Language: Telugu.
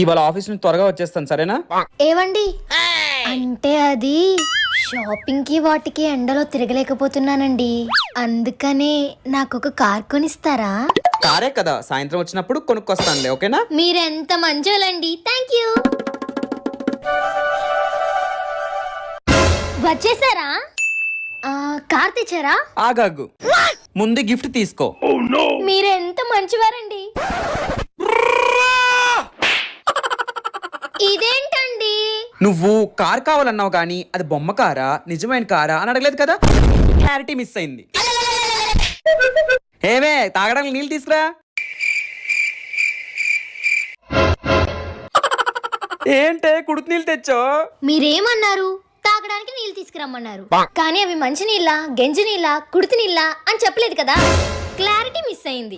ఇవాళ ఆఫీస్ నుంచి త్వరగా వచ్చేస్తాను, సరేనా? ఏవండి, అంటే అది షాపింగ్ కి వాటికి ఎండలో తిరగలేకపోతున్నానండి. అందుకనే నాకు ఒక కార్ కొనిస్తారా? కారే కదా, సాయంత్రం వచ్చినప్పుడు కొనుక్కొస్తానులే, ఓకేనా? మీరెంత మంచోళ్ళండి. Thank you. వచ్చేసారా? కార్ తెచ్చారా? ఆగాగు, ముందు గిఫ్ట్ తీసుకో. మీరెంత మంచివారండి. ఇదేంటండి? నువ్వు కార్ కావాలన్నావు కానీ అది బొమ్మ కారా నిజమైన కారా అని అడగలేదు కదా, క్లారిటీ మిస్ అయింది. ఏమే, తాగడానికి నీళ్ళు తీసుకురా. ఏంటే కుడుకు నీళ్ళు తెచ్చో? మీరేమన్నారు? తాగడానికి నీళ్ళు తీసుకురమ్మన్నారు. కానీ అవి మంచి నీళ్ళ, గంజి నీళ్ళ, కుడితి నీళ్ళ అని చెప్పలేదు కదా. క్లారిటీ మిస్ అయింది.